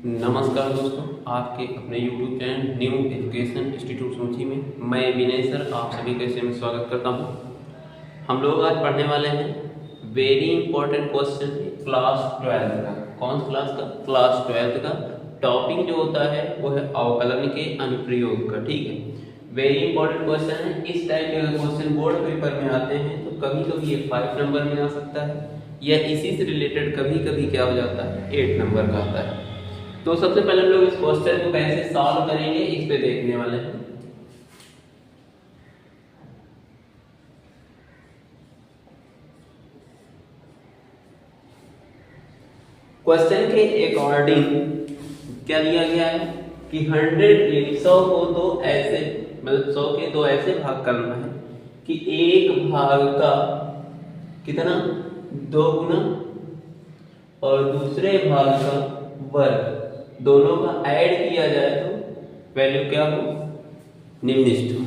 नमस्कार दोस्तों, आपके अपने YouTube channel new education institute सूची में मैं विनय सर आप सभी का इसमें स्वागत करता हूं। हम लोग आज पढ़ने वाले हैं वेरी इंपॉर्टेंट क्वेश्चन क्लास 12 का। कौन सा क्लास का? क्लास 12 का। टॉपिक जो होता है वो है अवकलन के अनुप्रयोग का। ठीक है, वेरी इंपॉर्टेंट क्वेश्चन है। इस टाइप के क्वेश्चन बोर्ड पेपर में आते हैं तो कभी कभी ये 5 नंबर में आ सकता है या इसी से रिलेटेड कभी कभी क्या हो जाता है 8 नंबर का आता है। तो सबसे पहले हम लोग इस क्वेश्चन को कैसे सॉल्व करेंगे इस पे देखने वाले हैं। क्वेश्चन के अकॉर्डिंग क्या दिया गया है कि 100 को दो ऐसे मतलब 100 के दो ऐसे भाग करना है कि एक भाग का कितना 2 गुना और दूसरे भाग का वर्ग, दोनों का ऐड किया जाए तो वैल्यू क्या हो? निम्नलिखित हो।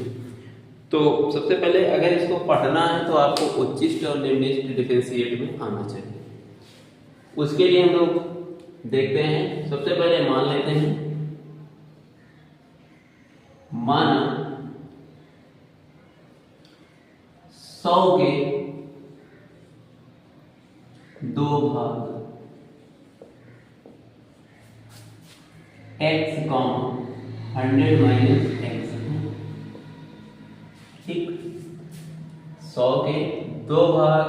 तो सबसे पहले अगर इसको पढ़ना है तो आपको उच्चिष्ट और निम्नलिखित डिफरेंशिएट में आना चाहिए। उसके लिए हम लोग देखते हैं, सबसे पहले मान लेते हैं, माना 100 के 2 भाग x, 100 माइनस एक्स। ठीक, 100 के 2 भाग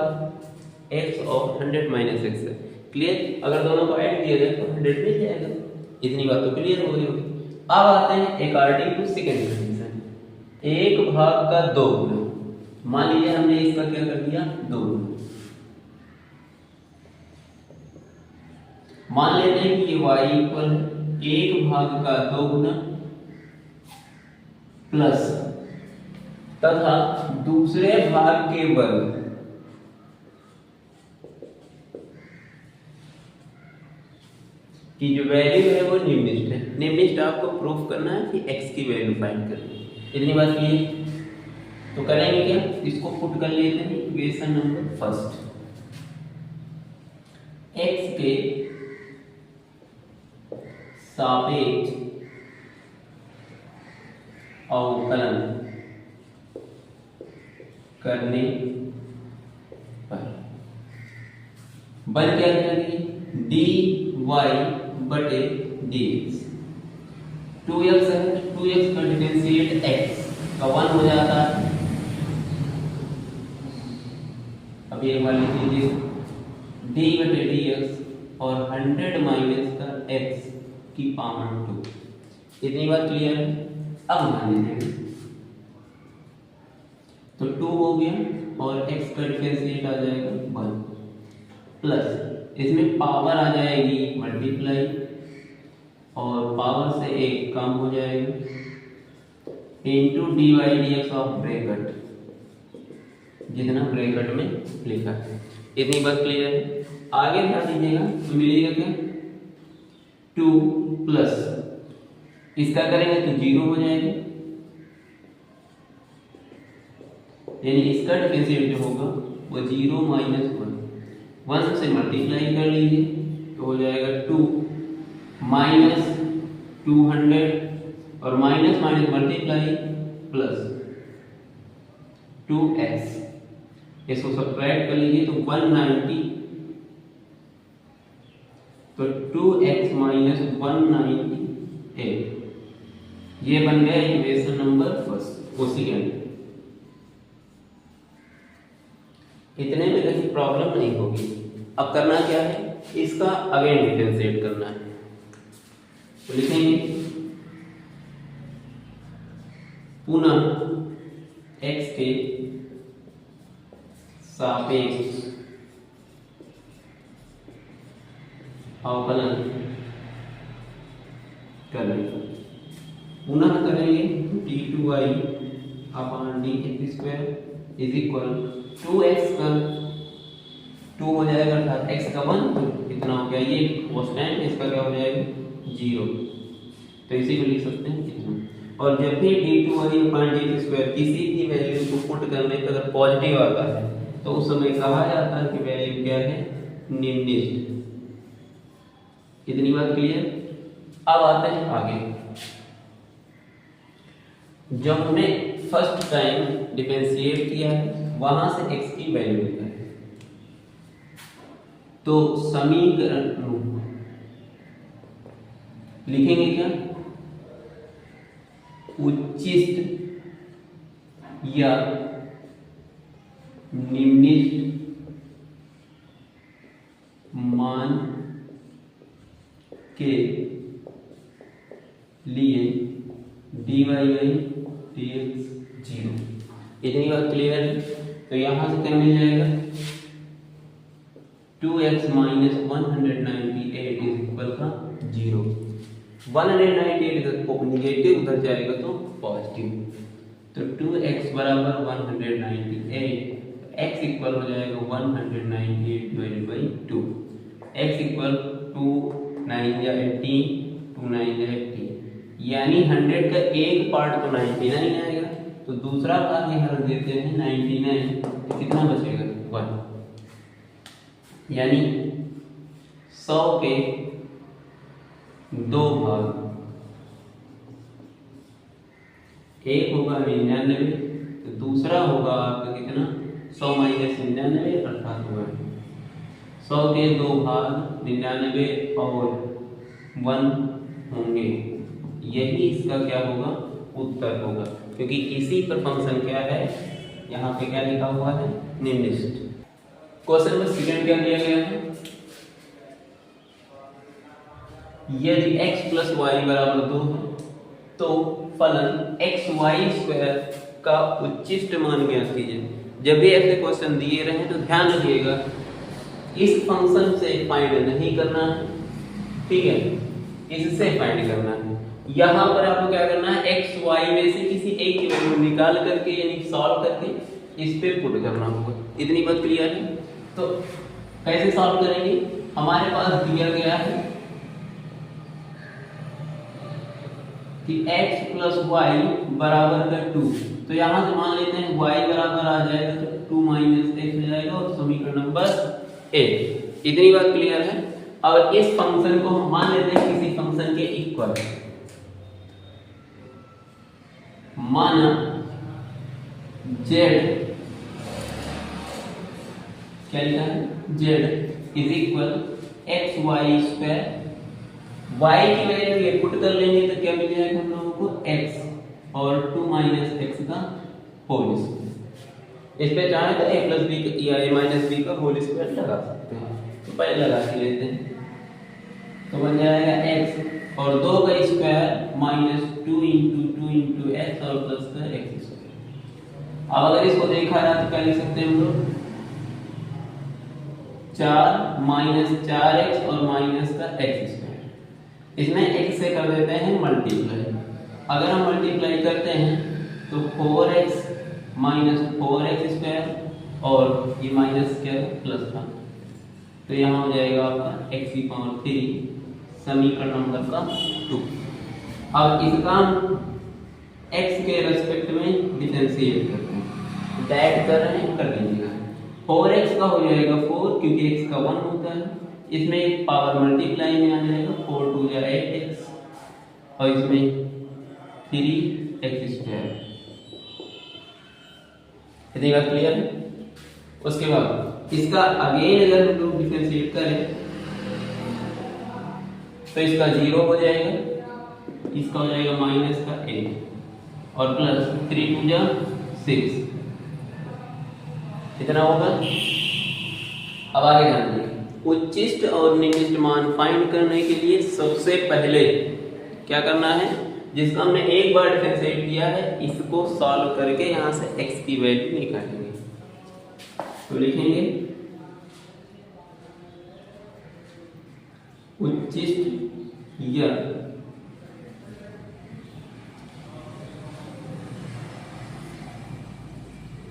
x और 100 माइनस एक्स है। क्लियर? अगर दोनों को ऐड किया जाए तो 100 मिल जाएगा। इतनी बात तो क्लियर हो गई होगी। अब आते हैं अकॉर्डिंग टू सेकंड कंडीशन, एक भाग का 2 गुना। मान लीजिए हमने इसका क्या कर दिया 2 गुना। मान लेते हैं कि ये y इक्वल एक भाग का 2 गुना प्लस तथा दूसरे भाग के वर्ग की जो वैल्यू है वो निम्नलिखित है। निम्नलिखित आपको प्रूफ करना है कि x की वैल्यू फाइंड करनी है। इतनी बात क्लियर? तो करेंगे क्या, इसको पुट कर लेते हैं इक्वेशन नंबर फर्स्ट। x के सापेक्ष अवकलन करने पर बन क्या करेंगे dy बटे dx। 2x है, 2x का डिफरेंशिएट x का 1 हो जाता है। अब ये मान लीजिए d बटे dx और 100 माइनस का x की पावर 2। इतनी बात क्लियर है? अब मान लीजिए तो 2 हो गया और x का डिफरेंशिएट आ जाएगा 1 प्लस इसमें पावर आ जाएगी मल्टीप्लाई और पावर से 1 कम हो जाएगा into dy dx of bracket, जितना ब्रैकेट में लिखा है। इतनी बात क्लियर है? आगे ध्यान दीजिएगा तो मिलेगा क्या 2 प्लस इसका करेंगे तो 0 हो जाएगा, यानी इसका डिफरेंशिएट जो होगा वो 0 माइनस 1 से मल्टीप्लाई कर लीजिए तो हो जाएगा 2 माइनस 200 और minus minus multiply plus 2x। इसको सब्ट्रैक्ट कर लीजिए तो 190, तो 2x माइनस 198 ये बन गया इक्वेशन नंबर फर्स्ट। वो सेकंड, इतने में कहीं प्रॉब्लम नहीं होगी। अब करना क्या है, इसका अगेन डिफरेंशिएट करना है। तो लिखेंगे पुनः x के सापेक्ष अवकलन करेंगे, पुनः करेंगे d2y upon dx square is equal 2x का 2 हो जाएगा अर्थात x का 1 तो कितना हो गया ये कांस्टेंट, इसका क्या हो जाएगा 0। तो इसी को लिख सकते हैं कितना। और जब भी d2y अपॉन dx स्क्वायर किसी भी वैल्यू को पुट करने पर अगर पॉजिटिव आता है तो उस समय कहा जाता है कि वैल्यू क्या है निम्नलिखित। कितनी बात क्लियर? अब आते हैं आगे। जब हमने फर्स्ट टाइम डिफरेंशिएट किया है वहां से x की वैल्यू निकाली, तो समीकरण लिखेंगे क्या, उच्चिष्ट या निम्निष्ट मान के लिए dy बाई dx 0। इतनी बात क्लियर है। तो यहां से क्या मिल जाएगा, 2x माइनस 198 इज इक्वल का 0। 198 इधर निगेटिव, उधर जाएगा तो पॉजिटिव। तो 2x बराबर 198, x इक्वल हो जाएगा 198 डिवाइडेड बाई 2। x इक्वल 2 9 या 18, 2 9 या 18, यानी 100 का एक पार्ट तो 99 आएगा, तो दूसरा भाग यहाँ रख देते हैं 99, तो कितना बचेगा 1। यानी 100 के 2 भाग, एक होगा 99, तो दूसरा होगा आपका कितना 100 माइनस 99 अर्थात होगा 100 के 2 भाग 99 और 1 होंगे। यही इसका क्या होगा, उत्तर होगा, क्योंकि इसी पर फंक्शन क्या है, यहाँ पे क्या लिखा हुआ है, निम्निष्ट। क्वेश्चन नंबर सेकंड क्या दिया गया है, यदि x प्लस वाई बराबर 2 है तो फलन एक्स वाई स्क्वायर का उच्चिष्ट मान ज्ञात कीजिए। जब भी ऐसे क्वेश्चन दिए रहे तो ध्यान रखिएगा, इस फंक्शन से फाइंड नहीं करना है, ठीक है, इससे फाइंड करना है। यहाँ पर आपको क्या करना है, एक्स वाई में से किसी एक की वैल्यू निकाल करके यानी सॉल्व करके इस पे पुट करना होगा। इतनी बात क्लियर है। तो कैसे सॉल्व करेंगे, हमारे पास दिया गया है कि x प्लस वाई बराबर का 2, तो यहाँ से मान लेते हैं y बराबर आ जाएगा तो 2 माइनस एक्स हो जाएगा और समीकरण नंबर 8। इतनी बात क्लियर है। और इस फंक्शन को हम मान लेते हैं किसी फंक्शन के इक्वल, माना z, क्या लिखा है, z is equal x y square, y की वैल्यू ये पुट कर लेंगे तो क्या मिल जाएगा हम लोगों को x और 2 माइनस एक्स का होल स्क्वायर। इस पे चाहे तो a प्लस बी या a माइनस बी का होल स्क्वायर लगा सकते हैं, तो पहले लगा के लेते हैं, तो बन जाएगा x और 2 का स्क्वायर माइनस 2 इंटू एक्स और प्लस का एक्स स्क्वायर। अब अगर इसको देखा जाए तो क्या लिख सकते हैं हम लोग, 4 माइनस 4x और माइनस का एक्स स्क्वायर। इसमें x से कर देते हैं मल्टीप्लाई, अगर हम मल्टीप्लाई करते हैं तो 4x माइनस 4x स्क्वायर और ये माइनस क्या प्लस था, तो यहाँ हो जाएगा आपका x की पावर 3 समीकरण नंबर का 2। अब इसका हम x के रेस्पेक्ट में डिफरेंशिएट करते हैं, डायरेक्ट कर रहे हैं कर दीजिएगा। 4x का हो जाएगा 4 क्योंकि x का 1 होता है, इसमें एक पावर मल्टीप्लाई में आ जाएगा 4 2 या 8x और इसमें 3x स्क्वायर। इतनी बात क्लियर है। उसके बाद इसका अगेन अगर हम लोग डिफरेंशिएट करें तो इसका 0 हो जाएगा, इसका हो जाएगा माइनस का 8 और प्लस 3 2 जा 6, इतना होगा। अब आगे ध्यान दें, उच्चिष्ट और निम्निष्ट मान फाइंड करने के लिए सबसे पहले क्या करना है, जिसका हमने एक बार डिफरेंशिएट किया है इसको सॉल्व करके यहाँ से x की वैल्यू निकालेंगे। तो लिखेंगे उच्चिष्ट या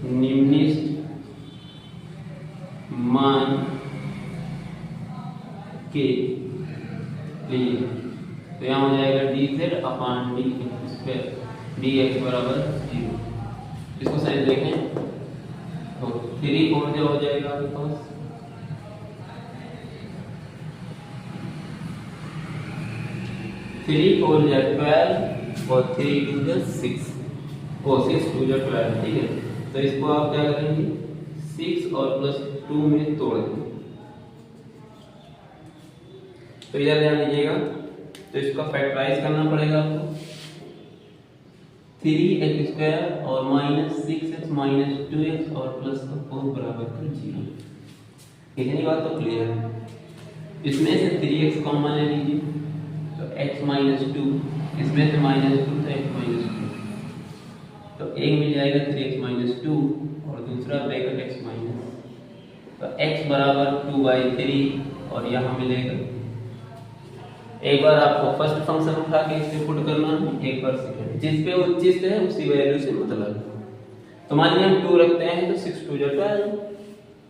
निम्निष्ट मान के लिए, तो यहाँ हो जाएगा dz upon D square dx बराबर 0। इसको साइड देखें तो 3 4 जो हो जाएगा आपके पास, 3 4 जा 12 और 3 2 जा 6 और 6 2 जा 12, ठीक है। तो इसको आप क्या करेंगे 6 और प्लस 2 में तोड़ देंगे। तो इधर ध्यान दीजिएगा, तो इसका फैक्टराइज करना पड़ेगा आपको। 3x² और -6x - 2x और प्लस का 4 बराबर कर 0। इतनी बात तो क्लियर है। इसमें से 3x कॉमन ले लीजिए, तो x - 2, इसमें से -2 तो x - 2, तो एक मिल जाएगा 3x - 2 और दूसरा ब्रैकेट x माइनस, तो x बराबर 2/3 और यहाँ मिलेगा। एक बार आपको फर्स्ट फंक्शन उठा के इसमें पुट करना है, एक बार सेकंड, जिस पे उचित है उसी वैल्यू से मतलब। तो मान लीजिए हम 2 रखते हैं, तो 6 2 जा 12,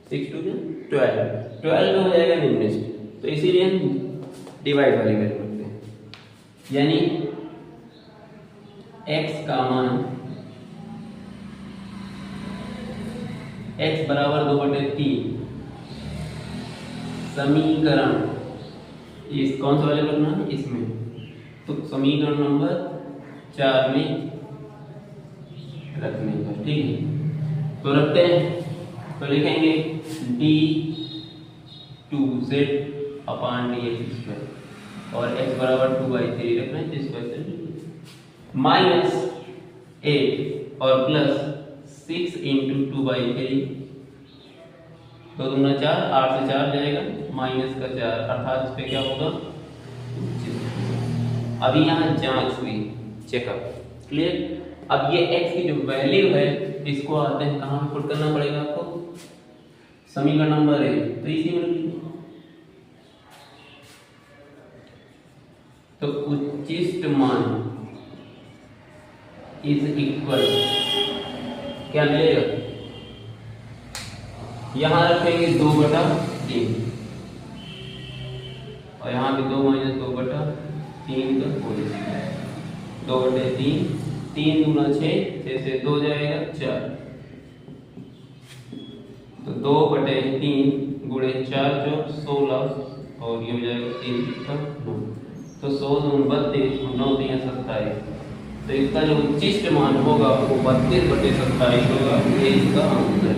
6 2 जा 12, 12 में हो जाएगा निम्नलिखित, तो इसीलिए हम डिवाइड वाली वैल्यू रखते हैं, यानी x का मान x बराबर 2/3 समीकरण, इस कौन सा वाले करना है इसमें, तो समीकरण नंबर 4 में रखने का, ठीक है। तो रखते हैं, तो लिखेंगे d2z/dx² और x बराबर 2/3 रखना है, जिस वजह से -8 और प्लस 6 × 2/3, 2 दूना 4, 8 से 4 जाएगा, माइनस का 4, अर्थात इस पे क्या होगा। अभी यहाँ जांच हुई, चेकअप, क्लियर। अब ये x की जो वैल्यू है इसको आते हैं कहाँ पे पुट करना पड़ेगा आपको, समीकरण नंबर 1, तो इसी में लिखिए। तो उचिष्ट मान इज इक्वल क्या मिलेगा, यहाँ रखेंगे 2/3 और यहाँ पे 2 - 2/3 का होल स्क्वायर, 2/3, 3 दूना 6, 6 से 2 जाएगा 4, तो 2/3 गुणे 4 जो 16 और ये हो जाएगा 3 का 9, तो 100 दून 32 और 9 3 27, तो इसका जो उचिष्ट मान होगा वो 32/27 होगा, ये इसका आंसर है।